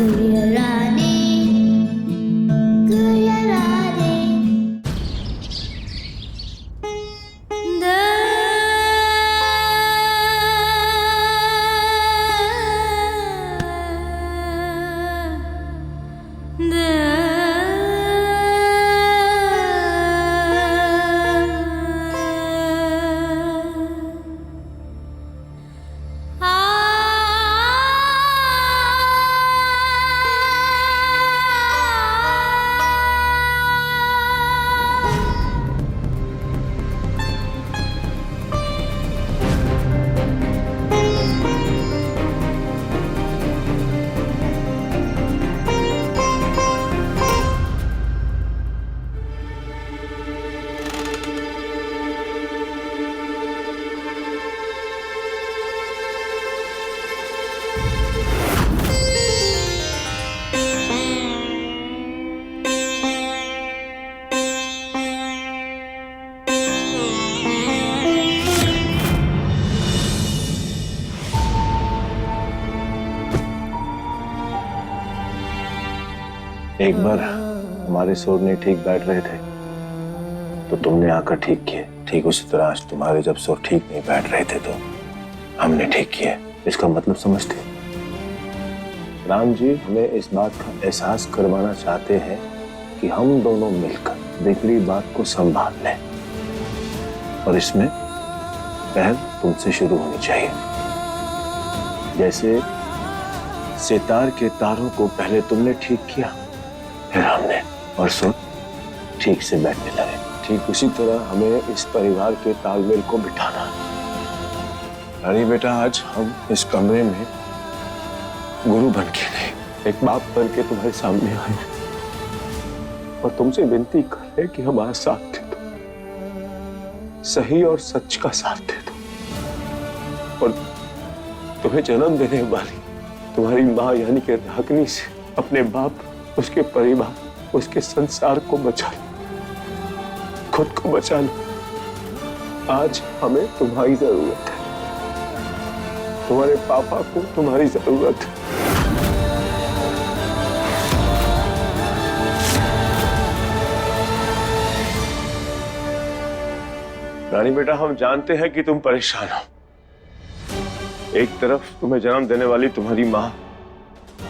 गुरियराने गुरियराने दा एक बार हमारे सुर नहीं ठीक बैठ रहे थे तो तुमने आकर ठीक किए। ठीक उसी तरह आज तुम्हारे जब सुर ठीक नहीं बैठ रहे थे तो हमने ठीक किए। इसका मतलब समझते? राम जी हमें इस बात का एहसास करवाना चाहते हैं कि हम दोनों मिलकर बिगड़ी बात को संभाल लें और इसमें पहल तुमसे शुरू होनी चाहिए। जैसे सितार के तारों को पहले तुमने ठीक किया फिर हमने, और सुर ठीक से बैठने लगे। ठीक उसी तरह हमें इस परिवार के तालमेल को बिठाना है। रानी बेटा आज हम इस कमरे में गुरु बन के नहीं, एक बाप बन के तुम्हारे सामने आए और तुमसे विनती कर रहे कि हमारा साथ दे दो, सही और सच का साथ दे दो। और तुम्हें जन्म देने वाली तुम्हारी माँ यानी कि रागिनी से अपने बाप, उसके परिवार, उसके संसार को बचा लो, खुद को बचा लो। आज हमें तुम्हारी जरूरत है, तुम्हारे पापा को तुम्हारी जरूरत है। रानी बेटा हम जानते हैं कि तुम परेशान हो। एक तरफ तुम्हें जन्म देने वाली तुम्हारी माँ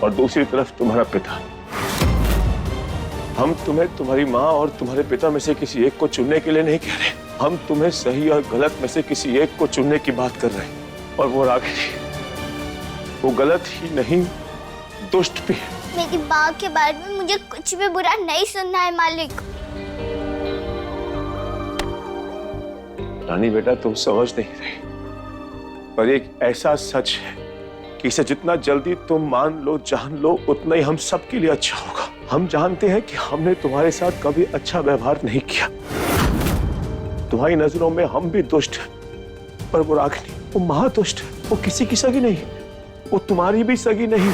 और दूसरी तरफ तुम्हारा पिता। हम तुम्हें तुम्हारी माँ और तुम्हारे पिता में से किसी एक को चुनने के लिए नहीं कह रहे। हम तुम्हें सही और गलत में से किसी एक को चुनने की बात कर रहे हैं। और वो रागिनी, वो गलत ही नहीं दुष्ट भी है। मेरी माँ के बारे में मुझे कुछ भी बुरा नहीं सुनना है मालिक। रानी बेटा तुम समझ नहीं रही, पर एक ऐसा सच है कि इसे जितना जल्दी तुम मान लो, जान लो, उतना ही हम सबके लिए अच्छा होगा। हम जानते हैं कि हमने तुम्हारे साथ कभी अच्छा व्यवहार नहीं किया। तुम्हारी नजरों में हम भी दुष्ट हैं, पर वो रागिनी, वो महादुष्ट है। वो किसी की सगी नहीं, वो तुम्हारी भी सगी नहीं।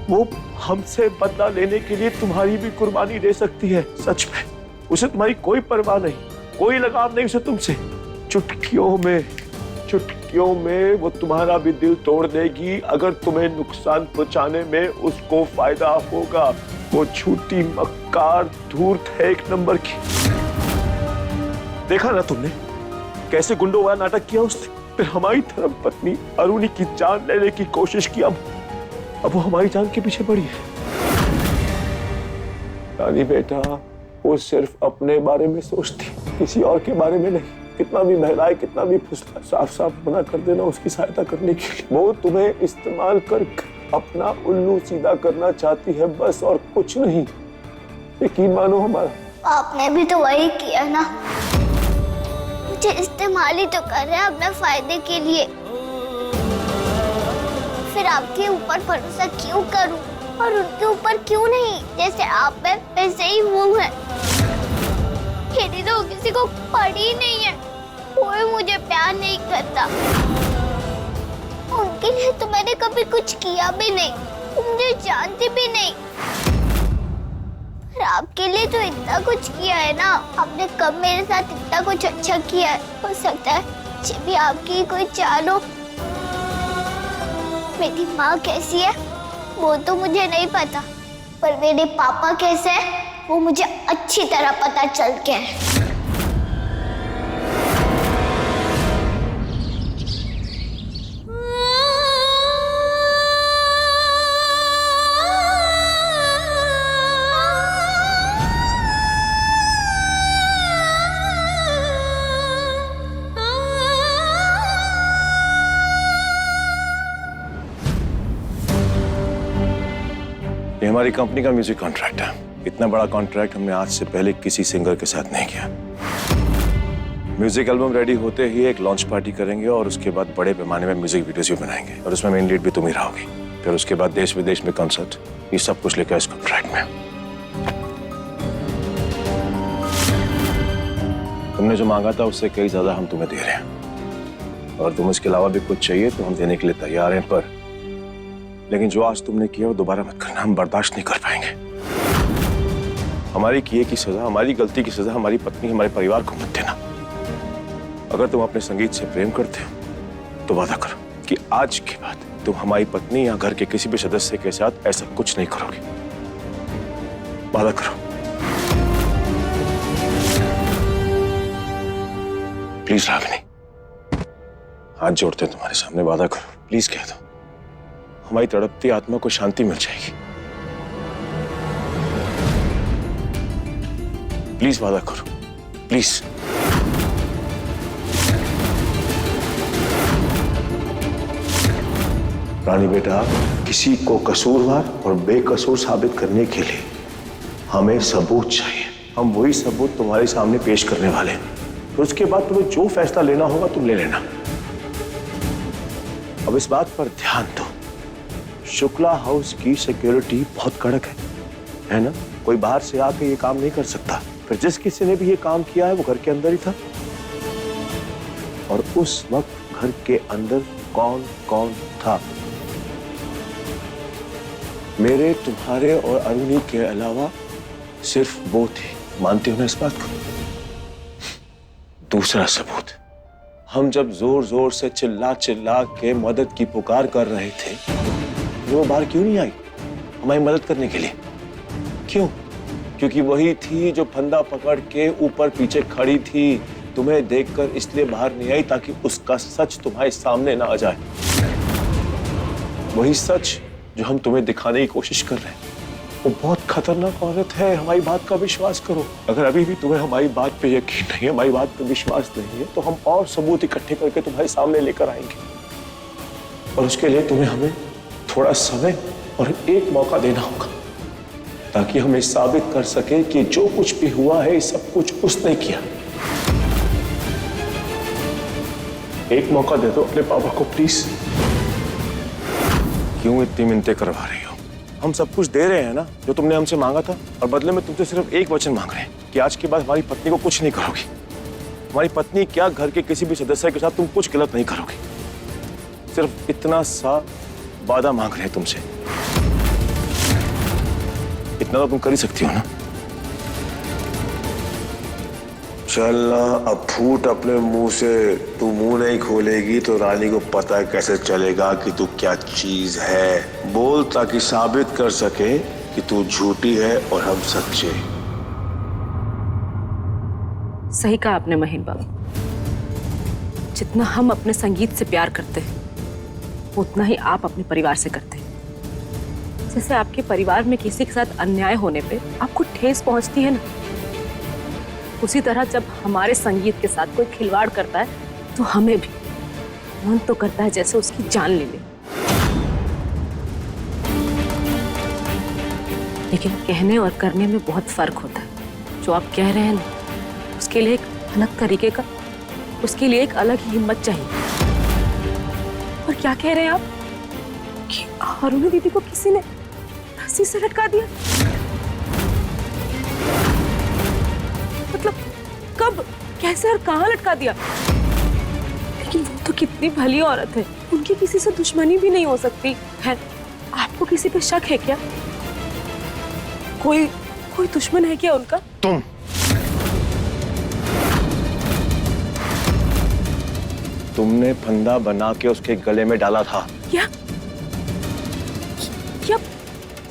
वो हमसे बदला लेने के लिए तुम्हारी भी कुर्बानी दे सकती है। सच में उसे तुम्हारी कोई परवाह नहीं, कोई लगाव नहीं उसे तुमसे। चुटकियों में वो तुम्हारा भी दिल तोड़ देगी अगर तुम्हें नुकसान पहुंचाने में उसको फायदा होगा। वो झूठी मक्कार धूर्त है एक नंबर की। देखा ना तुमने कैसे गुंडों वाला नाटक किया उसने। फिर हमारी धर्म पत्नी अरुणी की जान लेने की कोशिश की। अब वो हमारी जान के पीछे पड़ी है। रानी बेटा वो सिर्फ अपने बारे में सोचती, किसी और के बारे में नहीं। कितना भी बहलाए, कितना भी फुसलाए, साफ साफ मना कर देना उसकी सहायता करने के लिए। वो तुम्हें इस्तेमाल कर अपना उल्लू सीधा करना चाहती है बस, और कुछ नहीं। यकीन मानो हमारा। आपने भी तो वही किया ना। मुझे इस्तेमाल ही तो कर रहे हैं अपने फायदे के लिए। फिर आपके ऊपर भरोसा क्यों करूं और उनके ऊपर क्यों नहीं? जैसे आप है वैसे ही वो है। खेती तो किसी को पड़ी ही नहीं है, कोई मुझे प्यार नहीं करता। उनके लिए तो मैंने कभी कुछ किया भी नहीं, मुझे जानती भी नहीं। पर आपके लिए तो इतना कुछ किया है ना। आपने कब मेरे साथ इतना कुछ अच्छा किया है? हो सकता है मुझे भी आपकी कोई चाल हो। मेरी माँ कैसी है वो तो मुझे नहीं पता, पर मेरे पापा कैसे हैं वो मुझे अच्छी तरह पता चल गया है। ये हमारी कंपनी का म्यूजिक कॉन्ट्रैक्ट है। इतना बड़ा कॉन्ट्रैक्ट हमने आज से पहले किसी सिंगर के साथ नहीं किया। म्यूजिक एल्बम रेडी होते ही एक लॉन्च पार्टी करेंगे और उसके बाद बड़े पैमाने में म्यूजिक वीडियोस भी बनाएंगे और उसमें मेन लीड भी तुम ही रहोगी। फिर उसके बाद देश विदेश में कंसर्ट, ये सब कुछ लेकर इस कॉन्ट्रैक्ट में। तुमने जो मांगा था उससे कई ज्यादा हम तुम्हें दे रहे हैं और तुम इसके अलावा भी कुछ चाहिए तो हम देने के लिए तैयार हैं, पर लेकिन जो आज तुमने किया वो दोबारा मत करना, हम बर्दाश्त नहीं कर पाएंगे। हमारी किए की सजा, हमारी गलती की सजा हमारी पत्नी, हमारे परिवार को मत देना। अगर तुम अपने संगीत से प्रेम करते हो तो वादा करो कि आज के बाद तुम हमारी पत्नी या घर के किसी भी सदस्य के साथ ऐसा कुछ नहीं करोगे। वादा करो, प्लीज रागिनी, हाथ जोड़ते हैं तुम्हारे सामने, वादा करो, प्लीज कह दो, हमारी तड़पती आत्मा को शांति मिल जाएगी। प्लीज वादा करो, प्लीज। रानी बेटा, किसी को कसूरवार और बेकसूर साबित करने के लिए हमें सबूत चाहिए। हम वही सबूत तुम्हारे सामने पेश करने वाले हैं, तो उसके बाद तुम्हें जो फैसला लेना होगा तुम ले लेना। अब इस बात पर ध्यान दो, शुक्ला हाउस की सिक्योरिटी बहुत कड़क है ना? कोई बाहर से आके ये काम नहीं कर सकता। फिर जिस किसी ने भी ये काम किया है वो घर के अंदर ही था, और उस वक्त घर के अंदर कौन कौन था? मेरे, तुम्हारे और अरुणी के अलावा सिर्फ वो थे। मानते हो ना इस बात को? दूसरा सबूत, हम जब जोर जोर से चिल्ला चिल्ला के मदद की पुकार कर रहे थे, वो बाहर क्यों नहीं आई हमारी मदद करने के लिए? क्यों? क्योंकि वही थी जो फंदा पकड़ के ऊपर पीछे खड़ी थी। तुम्हें देखकर इसलिए बाहर नहीं आई ताकि उसका सच तुम्हारे सामने ना आ जाए। वही सच जो हम तुम्हें दिखाने की कोशिश कर रहे हैं। वो बहुत खतरनाक औरत है, हमारी बात का विश्वास करो। अगर अभी भी तुम्हें हमारी बात पे यकीन नहीं है, हमारी बात पे विश्वास नहीं है, तो हम और सबूत इकट्ठे करके तुम्हारे सामने लेकर आएंगे। और उसके लिए तुम्हें हमें थोड़ा समय और एक मौका देना होगा, ताकि हम ये साबित कर सके कि जो कुछ भी हुआ है सब कुछ उसने किया। एक मौका दे दो अपने पापा को प्लीज। क्यों इतनी मिन्नतें करवा रही हो? हम सब कुछ दे रहे हैं ना जो तुमने हमसे मांगा था, और बदले में तुमसे सिर्फ एक वचन मांग रहे हैं कि आज के बाद हमारी पत्नी को कुछ नहीं करोगी। हमारी पत्नी क्या, घर के किसी भी सदस्य के साथ तुम कुछ गलत नहीं करोगी। सिर्फ इतना सा वादा मांग रहे हैं तुमसे। इतना तो तुम कर ही सकती हो ना? चलना, अब फूट अपने मुंह से। तू मुंह नहीं खोलेगी तो रानी को पता कैसे चलेगा कि तू क्या चीज है। बोल ताकि साबित कर सके कि तू झूठी है और हम सच्चे। सही कहा आपने महीन बाबू। जितना हम अपने संगीत से प्यार करते हैं उतना ही आप अपने परिवार से करते हैं। जैसे आपके परिवार में किसी के साथ अन्याय होने पे आपको ठेस पहुंचती है ना, उसी तरह जब हमारे संगीत के साथ कोई खिलवाड़ करता है तो हमें भी मन तो करता है जैसे उसकी जान ले ले। लेकिन कहने और करने में बहुत फर्क होता है। जो आप कह रहे हैं ना, उसके लिए एक अलग तरीके का, उसके लिए एक अलग ही हिम्मत चाहिए। और क्या कह रहे हैं आप कि अरुणी दीदी को किसी ने रस्सी से लटका दिया? मतलब कब, कैसे और कहां लटका दिया? लेकिन वो तो कितनी भली औरत है, उनकी किसी से दुश्मनी भी नहीं हो सकती है। आपको किसी पे शक है क्या? कोई दुश्मन है क्या उनका? तुमने फंदा बना के उसके गले में डाला था। क्या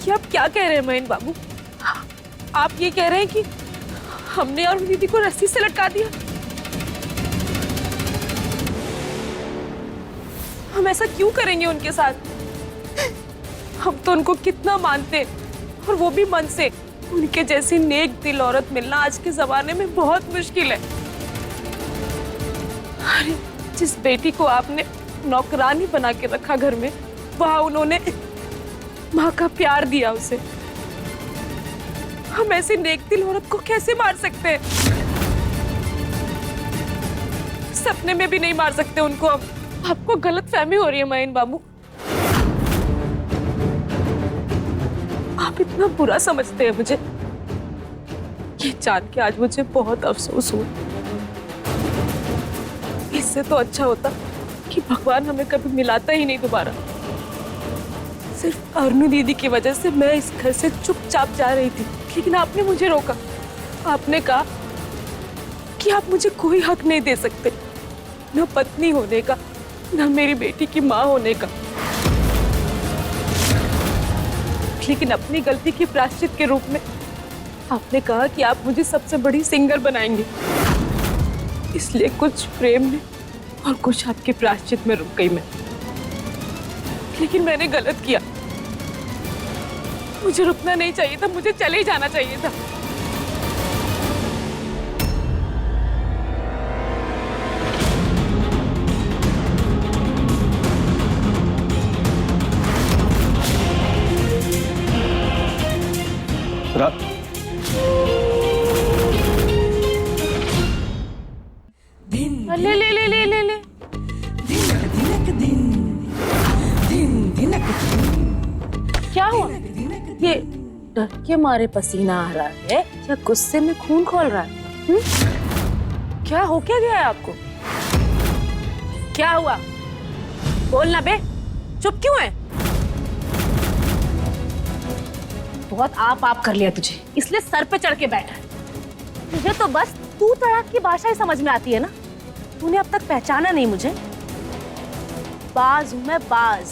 ये आप क्या कह रहे हैं महेंद्र बाबू? आप ये कह रहे हैं कि हमने और दीदी को रस्सी से लटका दिया? हम ऐसा क्यों करेंगे उनके साथ? हम तो उनको कितना मानते हैं, और वो भी मन से। उनके जैसी नेक दिल औरत मिलना आज के जमाने में बहुत मुश्किल है। अरे जिस बेटी को आपने नौकरानी बना के रखा घर में, वहां उन्होंने माँ का प्यार दिया उसे। हम ऐसी नेक दिल औरत को कैसे मार सकते हैं? सपने में भी नहीं मार सकते उनको। अब आपको गलतफहमी हो रही है महेंद्र बाबू। आप इतना बुरा समझते हैं मुझे, ये जान के आज मुझे बहुत अफसोस हुआ। इससे तो अच्छा होता कि भगवान हमें कभी मिलाता ही नहीं दोबारा। सिर्फ अरुणी दीदी की वजह से मैं इस घर से चुपचाप जा रही थी, लेकिन आपने मुझे रोका। आपने कहा कि आप मुझे कोई हक नहीं दे सकते, न पत्नी होने का, न मेरी बेटी की माँ होने का। लेकिन अपनी गलती की प्रायश्चित के रूप में आपने कहा कि आप मुझे सबसे बड़ी सिंगर बनाएंगे। इसलिए कुछ प्रेम में और कुछ आपके प्रायश्चित में रुक गई मैं। लेकिन मैंने गलत किया। मुझे रुकना नहीं चाहिए था, मुझे चले ही जाना चाहिए था। ले ले ले ले ले ले क्या हुआ? ये डर के मारे पसीना आ रहा है या गुस्से में खून खौल रहा है? क्या हो क्या गया है आपको? क्या हुआ? बोलना बे, चुप क्यों है? बहुत आप कर लिया तुझे, इसलिए सर पे चढ़ के बैठा है। तुझे तो बस तू तड़ाक की भाषा ही समझ में आती है ना। तूने अब तक पहचाना नहीं मुझे। बाज हूं मैं, बाज।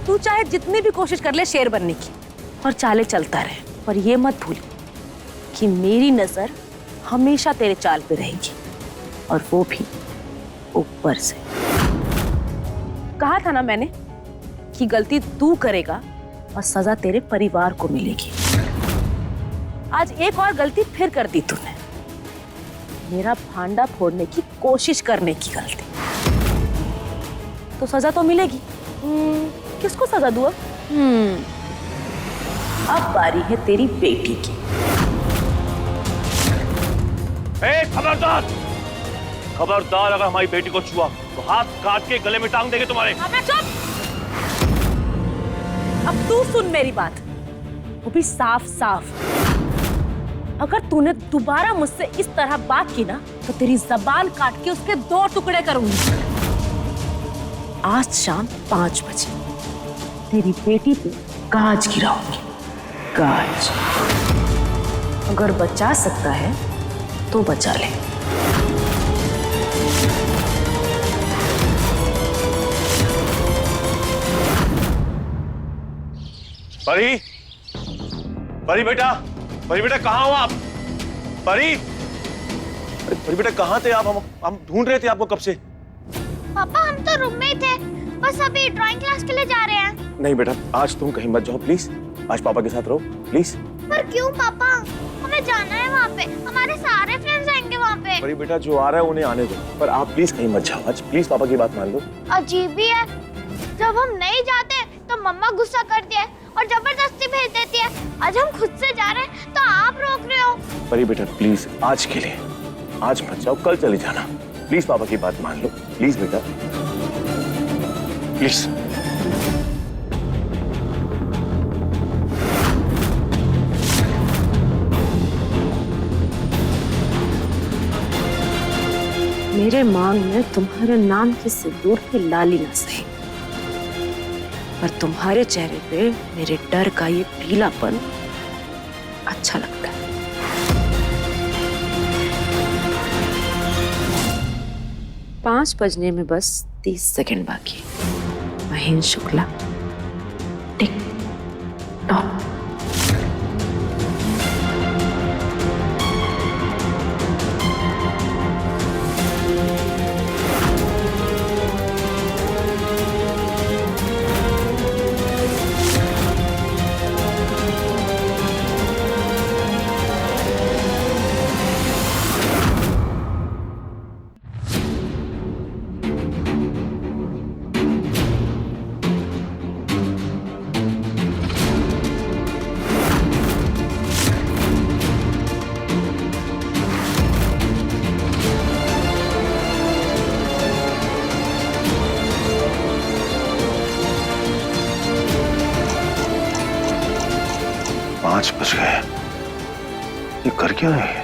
तू चाहे जितनी भी कोशिश कर ले शेर बनने की और चाले चलता रहे, पर ये मत भूल कि मेरी नजर हमेशा तेरे चाल पे रहेगी, और वो भी ऊपर से। कहा था ना मैंने कि गलती तू करेगा और सजा तेरे परिवार को मिलेगी। आज एक और गलती फिर कर दी तूने, मेरा भांडा फोड़ने की कोशिश करने की गलती। तो सजा तो मिलेगी। किसको सजा दूँ? अब बारी है तेरी बेटी की। खबरदार! खबरदार, अगर हमारी बेटी को छुआ तो हाथ काट के गले में टांग देंगे तुम्हारे। चुप! अब तू सुन मेरी बात, वो भी साफ साफ। अगर तूने दोबारा मुझसे इस तरह बात की ना, तो तेरी जबान काट के उसके 2 टुकड़े करूंगी। आज शाम 5 बजे तेरी बेटी पे गाज गिराऊंगी, गाज। अगर बचा सकता है तो बचा ले। परी, परी बेटा, परी बेटा कहाँ हो आप? परी, परी बेटा कहाँ थे आप? हम ढूंढ रहे थे आपको कब से। पापा हम तो रूम में ही थे, बस अभी ड्राइंग क्लास के लिए जा रहे हैं। नहीं बेटा, आज तुम कहीं मत जाओ प्लीज। आज पापा के साथ रहो प्लीज। पर क्यों पापा? हमें जाना है वहाँ पे, हमारे सारे फ्रेंड्स आएंगे वहाँ पे। परी बेटा जो आ रहा है उन्हें आने दो, पर आप प्लीज कहीं मत जाओ आज। प्लीज पापा की बात मान लो। अजीब ही है, जब हम नहीं जाते तो मम्मा गुस्सा करती है और जबरदस्ती भेज देती है। आज हम खुद से जा रहे हैं तो आप रोक रहे हो। परी बेटा प्लीज आज के लिए आज मत जाओ, कल चले जाना। प्लीज पापा की बात मान लो, प्लीज बेटा, प्लीज। मेरे मांग में तुम्हारे नाम के सिंदूर की लाली न सही, पर तुम्हारे चेहरे पे मेरे डर का ये पीलापन अच्छा लगता है। पांच बजने में बस 30 सेकंड बाकी। महेंद्र शुक्ला, टिक 5 बज गए। ये कर क्या रही है?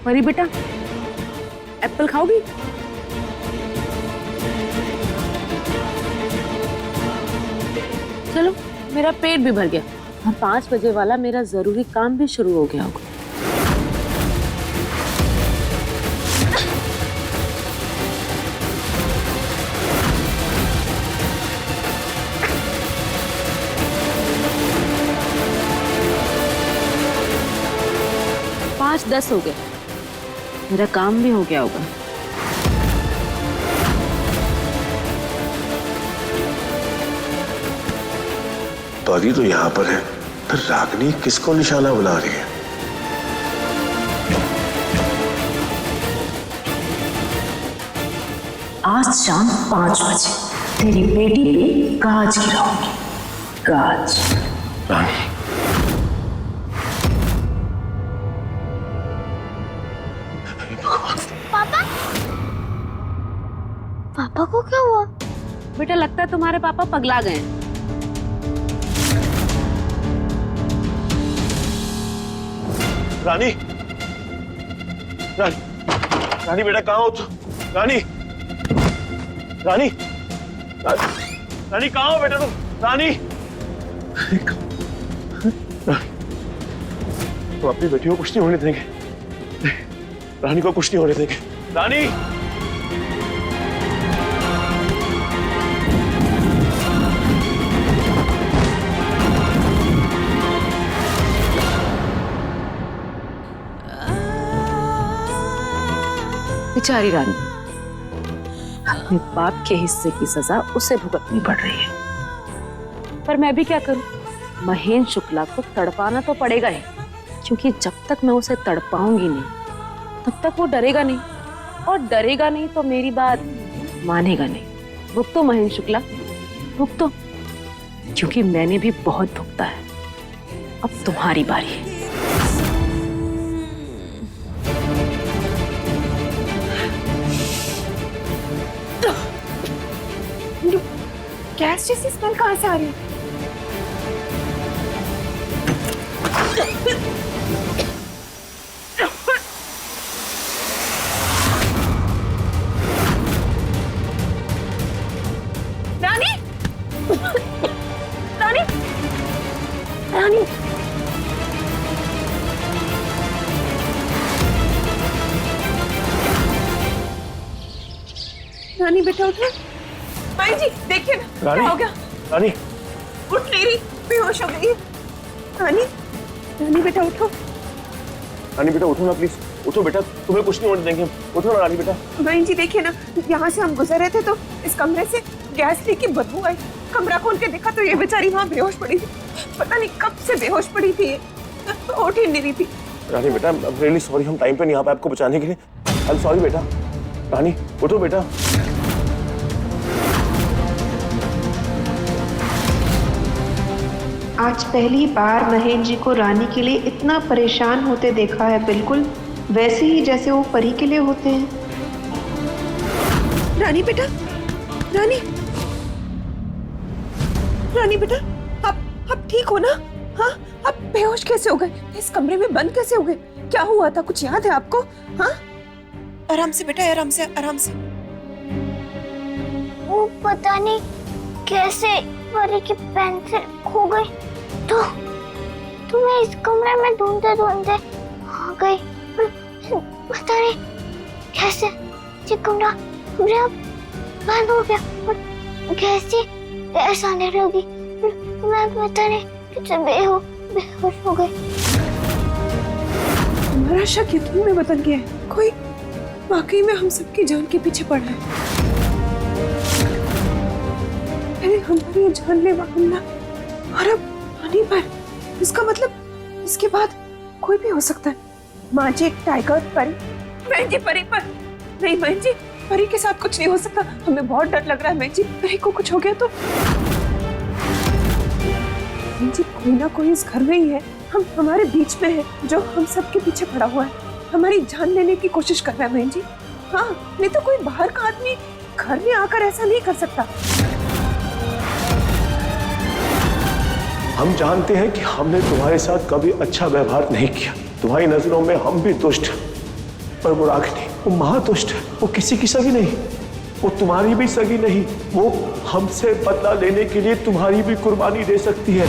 परी बेटा, एप्पल खाओगी? चलो, मेरा पेट भी भर गया और 5 बजे वाला मेरा जरूरी काम भी शुरू हो गया होगा। पाँच 10 हो गए, मेरा काम भी हो गया होगा। परी तो यहाँ पर है, फिर रागिनी किसको निशाना बना रही है? आज शाम 5 बजे तेरी बेटी पे गाज गिराऊंगी। गाज। रानी, पापा, पापा को क्या हुआ? बेटा, लगता है तुम्हारे पापा पगला गए हैं। रानी, रानी, रानी बेटा कहाँ हो तुम? रानी, रानी, रानी कहाँ हो बेटा तुम? रानी, तुम अपनी बेटी को कुछ नहीं होने देंगे। रानी को कुछ नहीं होने देंगे। रानी, बेचारी रानी, अपने बाप के हिस्से की सजा उसे भुगतनी पड़ रही है। पर मैं भी क्या करूं? महेंद्र शुक्ला को तड़पाना तो पड़ेगा ही, क्योंकि जब तक मैं उसे तड़पाऊंगी नहीं तब तक वो डरेगा नहीं, और डरेगा नहीं तो मेरी बात मानेगा नहीं। रुक तो महेंद्र शुक्ला, रुक तो, क्योंकि मैंने भी बहुत भुगता है। अब तुम्हारी बारी है। गैस जैसी स्मेल कहाँ से आ रही है? रानी, रानी, रानी, रानी बेटा उठो। भाई जी देखिए ना, रानी, क्या हो गया? रानी, उठ नहीं रही, बेहोश हो गई है। रानी, रानी बेटा उठो। रानी बेटा उठो ना प्लीज, उठो बेटा, तुम्हें कुछ नहीं होने देंगे। उठो ना रानी बेटा। बहन जी देखिए ना, यहाँ से हम गुजर रहे थे तो इस कमरे से गैस लीक की बदबू आई। कमरा खोल के देखा तो ये बेचारी वहाँ बेहोश पड़ी थी। पता नहीं कब से बेहोश पड़ी थी, उठ ही नहीं रही थी। रानी बेटा, रियली सॉरी, हम टाइम पे नहीं आ पाए आपको बचाने के लिए। आई एम सॉरी बेटा। रानी उठो बेटा। आज पहली बार महेंद्र जी को रानी के लिए इतना परेशान होते देखा है, बिल्कुल वैसे ही जैसे वो परी के लिए होते हैं। रानी बेटा, रानी, रानी बेटा, आप ठीक हो ना? हाँ, आप बेहोश कैसे हो गए? इस कमरे में बंद कैसे हो गए? क्या हुआ था? कुछ याद है आपको? हाँ, आराम से बेटा, आराम से, आराम से। वो पता नहीं कैसे परी की पेंसिल खो गई, तो मैं इस कमरे में ढूंढते ढूंढते आ गई। पता नहीं कैसे ये कमरा बंद हो गया और गैस आने लगी। मैं पता नहीं कैसे बेहोश हो गई। हमारा शक यकीन में बदल गया है। कोई वाकई में हम सबकी जान के पीछे पड़ा है। पहले हमारी जानलेवा हमला और अब रानी पर। इसका मतलब इसके बाद कोई भी हो सकता है। मैजिक, टाइगर, परी, बहन जी परी पर। नहीं बहन जी, परी के साथ कुछ नहीं हो सकता। हमें बहुत डर लग रहा है बहन जी, परी को कुछ हो गया तो। बहन जी, कोई ना कोई इस घर में ही है, हम हमारे बीच में है, जो हम सबके पीछे पड़ा हुआ है, हमारी जान लेने की कोशिश कर रहा है बहन जी। हाँ, नहीं तो कोई बाहर का आदमी घर में आकर ऐसा नहीं कर सकता। हम जानते हैं कि हमने तुम्हारे साथ कभी अच्छा व्यवहार नहीं किया। तुम्हारी नजरों में हम भी दुष्ट हैं, पर वो रागिनी, वो महादुष्ट है। वो किसी की सगी नहीं, वो तुम्हारी भी सगी नहीं। वो हमसे बदला लेने के लिए तुम्हारी भी कुर्बानी दे सकती है।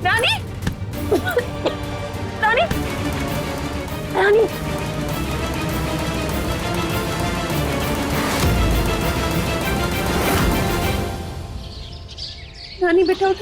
रानी, रानी, रानी, रानी बेटा उठो।